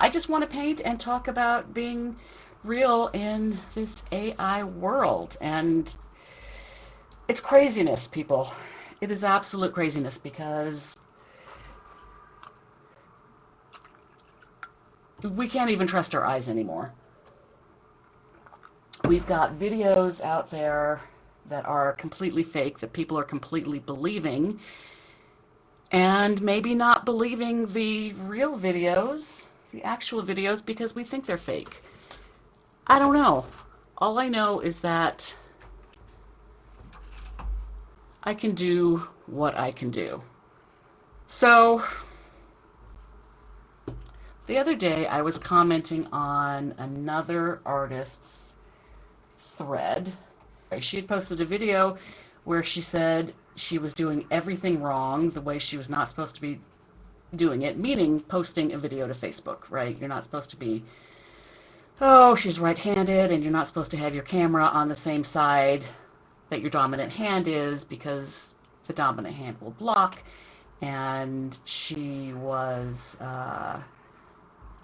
I just want to paint and talk about being real in this AI world. And it's craziness, people. It is absolute craziness because we can't even trust our eyes anymore. We've got videos out there that are completely fake, that people are completely believing, and maybe not believing the real videos, the actual videos, because we think they're fake. I don't know. All I know is that I can do what I can do. So, the other day I was commenting on another artist's thread. She had posted a video where she said she was doing everything wrong, the way she was not supposed to be doing it, meaning posting a video to Facebook, right? You're not supposed to be, oh, she's right-handed, and you're not supposed to have your camera on the same side that your dominant hand is because the dominant hand will block. And she was, I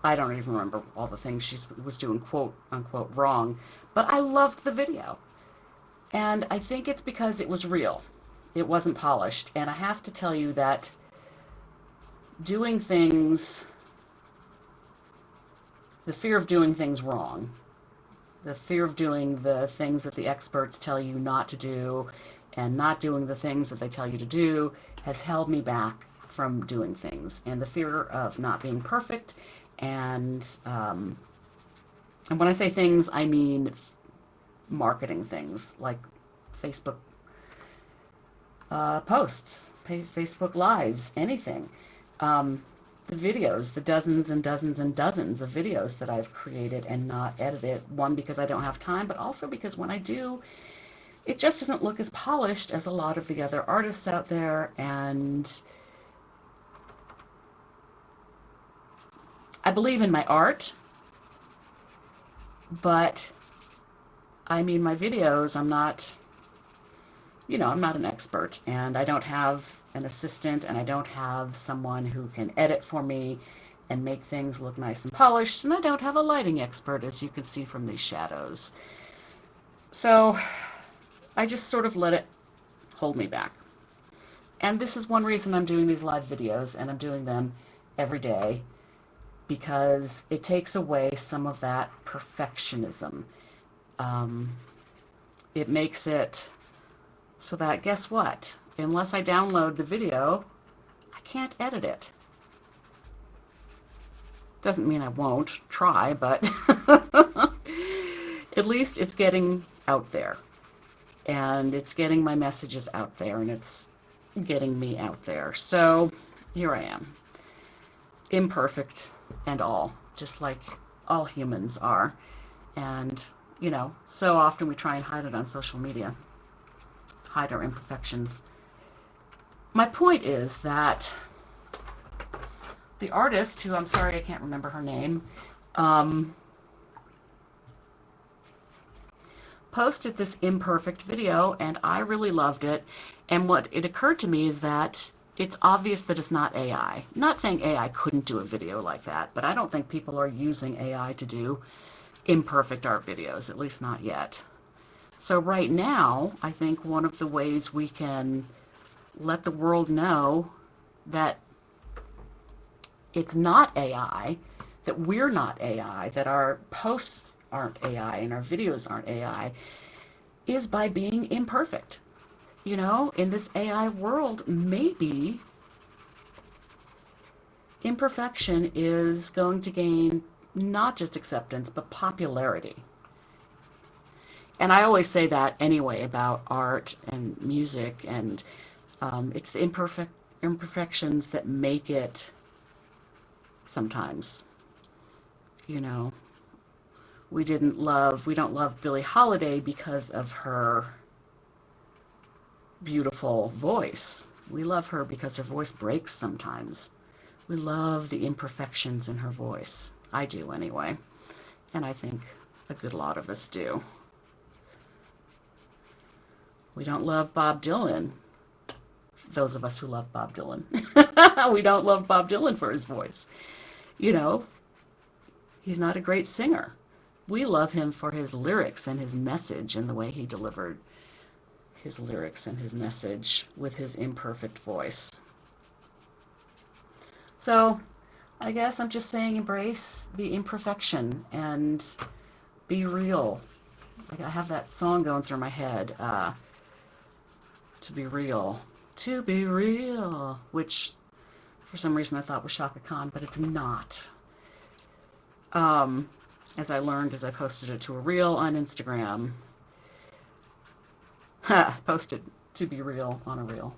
don't even remember all the things she was doing quote-unquote wrong, but I loved the video. And I think it's because it was real. It wasn't polished. And I have to tell you that doing things, the fear of doing things wrong, the fear of doing the things that the experts tell you not to do and not doing the things that they tell you to do has held me back from doing things. And the fear of not being perfect, and when I say things, I mean marketing things like Facebook posts, Facebook Lives, anything. The videos, the dozens and dozens and dozens of videos that I've created and not edited, one, because I don't have time, but also because when I do, it just doesn't look as polished as a lot of the other artists out there. And I believe in my art, but I mean, my videos, I'm not, I'm not an expert, and I don't have an assistant, and I don't have someone who can edit for me and make things look nice and polished, and I don't have a lighting expert, as you can see from these shadows. So I just sort of let it hold me back. And this is one reason I'm doing these live videos, and I'm doing them every day, because it takes away some of that perfectionism. It makes it so that, guess what? Unless I download the video, I can't edit it. Doesn't mean I won't try, but at least it's getting out there. And it's getting my messages out there, and it's getting me out there. So here I am, imperfect and all, just like all humans are. And, so often we try and hide it on social media, hide our imperfections. My point is that the artist, who, I'm sorry, I can't remember her name, posted this imperfect video, and I really loved it. And what it occurred to me is that it's obvious that it's not AI. I'm not saying AI couldn't do a video like that, but I don't think people are using AI to do imperfect art videos, at least not yet. So right now, I think one of the ways we can let the world know that it's not AI, that we're not AI, that our posts aren't AI and our videos aren't AI, is by being imperfect. In this AI world, maybe imperfection is going to gain not just acceptance, but popularity. And I always say that anyway about art and music, and it's the imperfections that make it sometimes. We don't love Billie Holiday because of her beautiful voice. We love her because her voice breaks sometimes. We love the imperfections in her voice. I do anyway. And I think a good lot of us do. We don't love Bob Dylan. Those of us who love Bob Dylan. We don't love Bob Dylan for his voice. He's not a great singer. We love him for his lyrics and his message and the way he delivered his lyrics and his message with his imperfect voice. So I guess I'm just saying embrace the imperfection and be real. Like I have that song going through my head, To Be Real. To Be Real, which for some reason I thought was Shaka Khan, but it's not. As I learned as I posted it to a reel on Instagram. Posted To Be Real on a reel.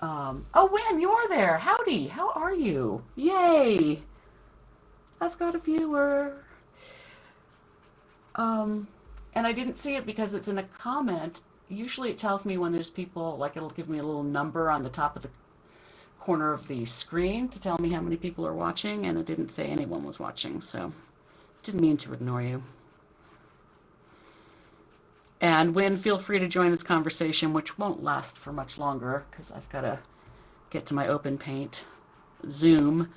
Oh, Win, you're there. Howdy. How are you? Yay. I've got a viewer. And I didn't see it because it's in a comment. Usually it tells me when there's people, like it'll give me a little number on the top of the corner of the screen to tell me how many people are watching, and it didn't say anyone was watching, so didn't mean to ignore you. And Win, feel free to join this conversation, which won't last for much longer because I've got to get to my Open Paint Zoom.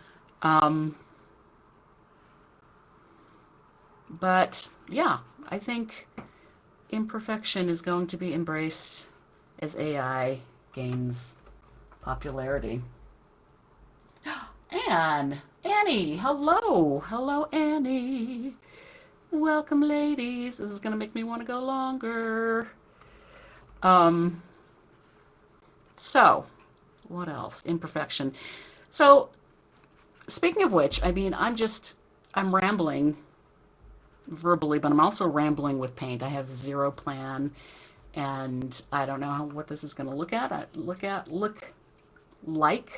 But yeah, I think imperfection is going to be embraced as AI gains popularity. Annie, hello. Hello, Annie. Welcome, ladies. This is going to make me want to go longer. So, what else? Imperfection. So, speaking of which, I mean, I'm rambling verbally, but I'm also rambling with paint. I have zero plan, and I don't know what this is going to look like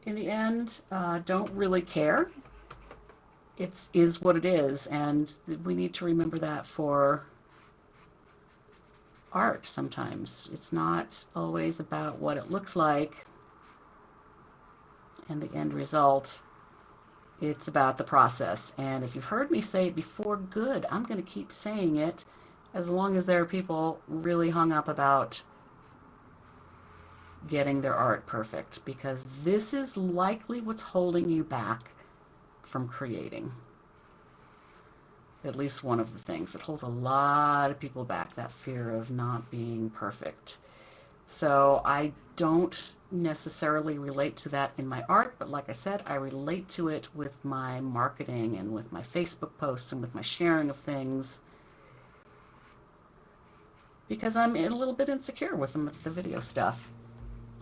in the end. Don't really care. It is what it is, and we need to remember that for art sometimes. It's not always about what it looks like and the end result. It's about the process. And if you've heard me say it before, good. I'm going to keep saying it as long as there are people really hung up about getting their art perfect, because this is likely what's holding you back from creating. At least one of the things that holds a lot of people back, that fear of not being perfect. So I don't necessarily relate to that in my art, but like I said, I relate to it with my marketing and with my Facebook posts and with my sharing of things, because I'm a little bit insecure with the video stuff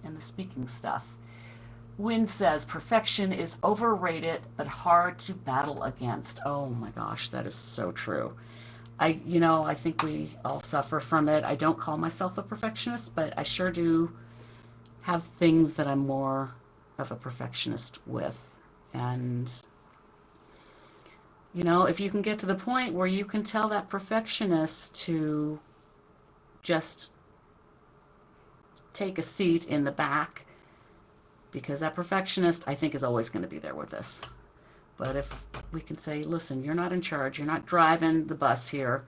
and the speaking stuff. Wynn says, perfection is overrated but hard to battle against. Oh my gosh, that is so true. I think we all suffer from it. I don't call myself a perfectionist, but I sure do have things that I'm more of a perfectionist with. And, if you can get to the point where you can tell that perfectionist to just take a seat in the back, because that perfectionist, I think, is always going to be there with us. But if we can say, listen, you're not in charge, you're not driving the bus here,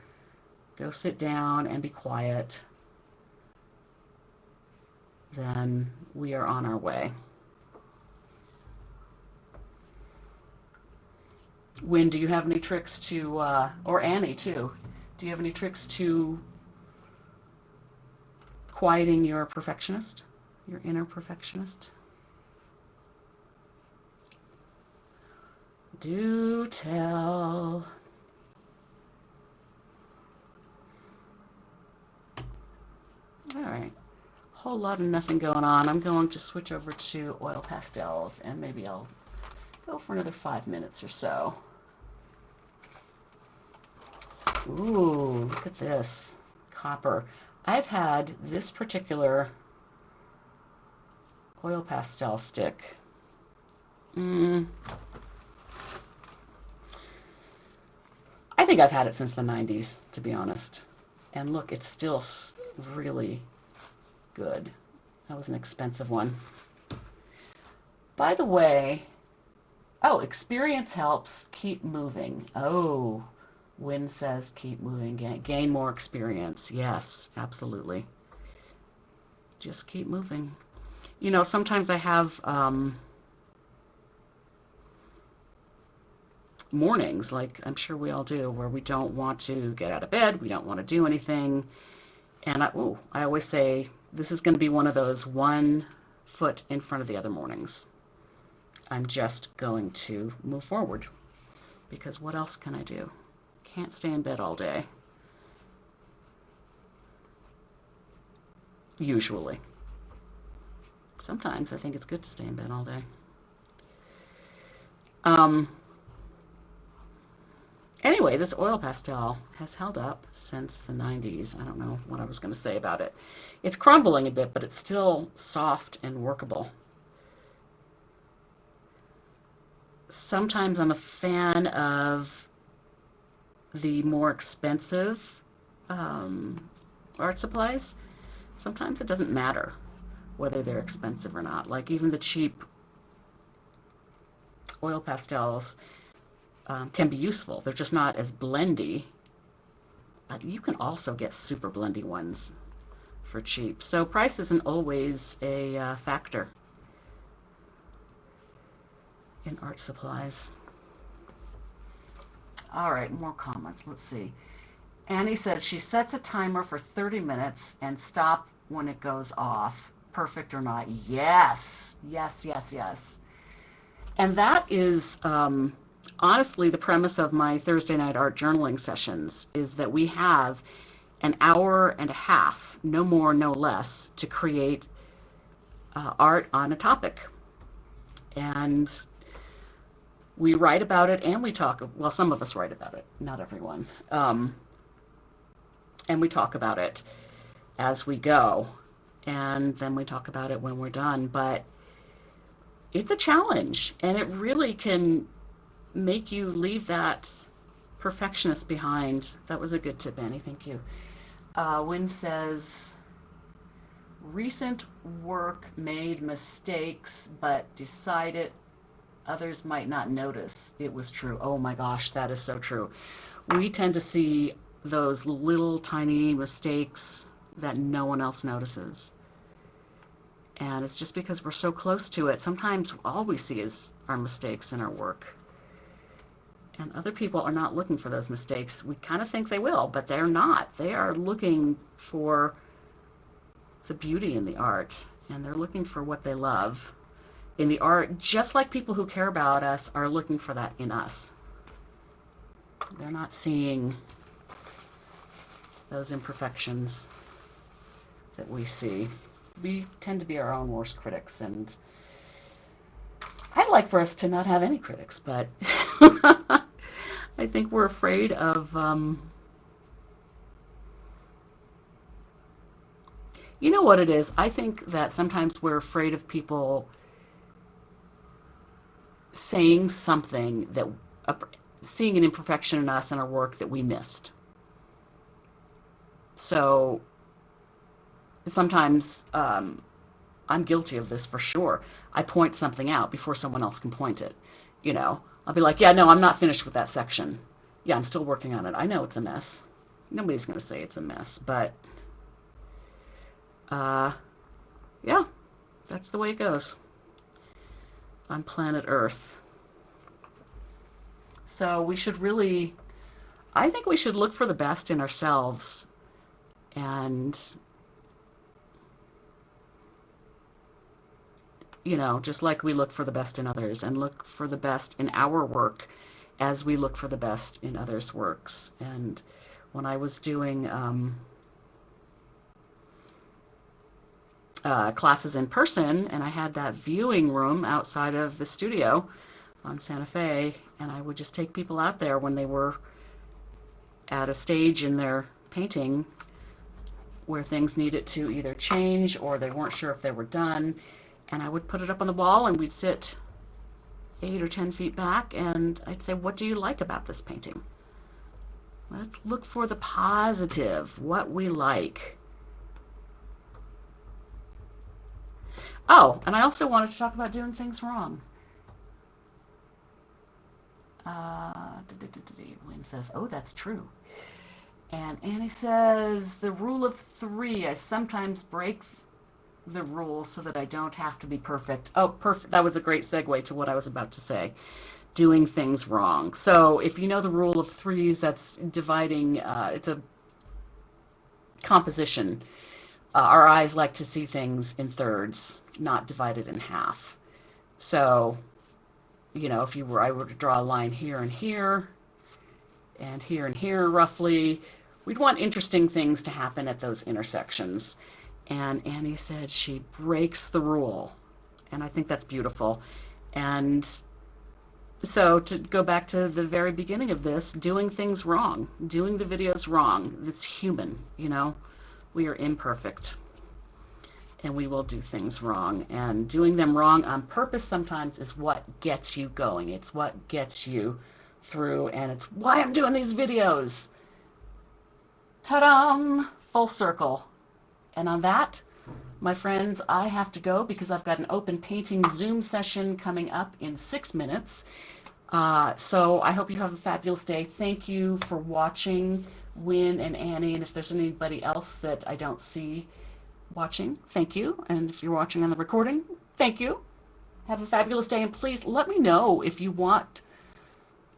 go sit down and be quiet, then we are on our way. Wynn, do you have any tricks to, or Annie too, do you have any tricks to quieting your perfectionist, your inner perfectionist? Do tell. All right. Whole lot of nothing going on. I'm going to switch over to oil pastels, and maybe I'll go for another 5 minutes or so. Ooh, look at this. Copper. I've had this particular oil pastel stick. I think I've had it since the 90s, to be honest. And look, it's still really good. That was an expensive one. By the way, experience helps. Keep moving. Oh, Wynn says keep moving. Gain more experience. Yes, absolutely. Just keep moving. Sometimes I have mornings, like I'm sure we all do, where we don't want to get out of bed, we don't want to do anything. And I always say this is going to be one of those one foot in front of the other mornings. I'm just going to move forward, because what else can I do? Can't stay in bed all day. Usually. Sometimes I think it's good to stay in bed all day. Anyway, this oil pastel has held up since the 90s. I don't know what I was going to say about it. It's crumbling a bit, but it's still soft and workable. Sometimes I'm a fan of the more expensive art supplies. Sometimes it doesn't matter whether they're expensive or not. Like even the cheap oil pastels can be useful. They're just not as blendy. You can also get super blendy ones for cheap. So price isn't always a factor in art supplies. All right, more comments. Let's see. Annie said she sets a timer for 30 minutes and stop when it goes off. Perfect or not? Yes, yes, yes, yes. And that is honestly the premise of my Thursday night art journaling sessions, is that we have an hour and a half, no more, no less, to create art on a topic. And we write about it and we talk, well, some of us write about it, not everyone. And we talk about it as we go. And then we talk about it when we're done. But it's a challenge, and it really can make you leave that perfectionist behind. That was a good tip, Annie. Thank you. Wynn says, recent work made mistakes, but decided others might not notice it was true. Oh my gosh, that is so true. We tend to see those little tiny mistakes that no one else notices. And it's just because we're so close to it. Sometimes all we see is our mistakes in our work. And other people are not looking for those mistakes. We kind of think they will, but they're not. They are looking for the beauty in the art, and they're looking for what they love in the art, just like people who care about us are looking for that in us. They're not seeing those imperfections that we see. We tend to be our own worst critics, and I'd like for us to not have any critics, but I think we're afraid of, you know what it is? I think that sometimes we're afraid of people saying something, that seeing an imperfection in us in our work that we missed. So sometimes I'm guilty of this for sure. I point something out before someone else can point it. You know, I'll be like, yeah, no, I'm not finished with that section. Yeah, I'm still working on it. I know it's a mess. Nobody's going to say it's a mess, but yeah, that's the way it goes on planet Earth. So we should really, I think we should look for the best in ourselves, and you know, just like we look for the best in others, and look for the best in our work as we look for the best in others' works. And when I was doing classes in person, and I had that viewing room outside of the studio on Santa Fe, and I would just take people out there when they were at a stage in their painting where things needed to either change or they weren't sure if they were done, and I would put it up on the wall, and we'd sit 8 or 10 feet back, and I'd say, what do you like about this painting? Let's look for the positive, what we like. Oh, and I also wanted to talk about doing things wrong. Wynn says, oh, that's true. And Annie says, the rule of 3, I sometimes break the rule so that I don't have to be perfect. Oh, perfect. That was a great segue to what I was about to say. doing things wrong. So if you know the rule of threes, that's dividing, it's a composition. Our eyes like to see things in thirds, not divided in half. So, you know, if I were to draw a line here and here, and here roughly, we'd want interesting things to happen at those intersections. And Annie said she breaks the rule. And I think that's beautiful. And so to go back to the very beginning of this, doing things wrong, doing the videos wrong, it's human, you know. We are imperfect, and we will do things wrong. And doing them wrong on purpose sometimes is what gets you going. It's what gets you through, and it's why I'm doing these videos. Ta-da! Full circle. And on that, my friends, I have to go because I've got an open painting Zoom session coming up in 6 minutes. So I hope you have a fabulous day. Thank you for watching, Wynn and Annie, and if there's anybody else that I don't see watching, thank you. And if you're watching on the recording, thank you. Have a fabulous day, and please let me know if you want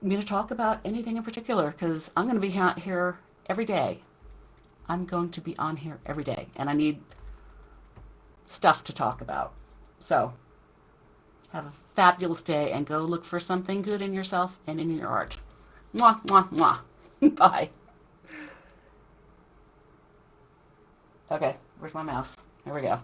me to talk about anything in particular, because I'm going to be here every day. I'm going to be on here every day, and I need stuff to talk about. So have a fabulous day, and go look for something good in yourself and in your art. Mwah, mwah, mwah. Bye. Okay, where's my mouse? There we go.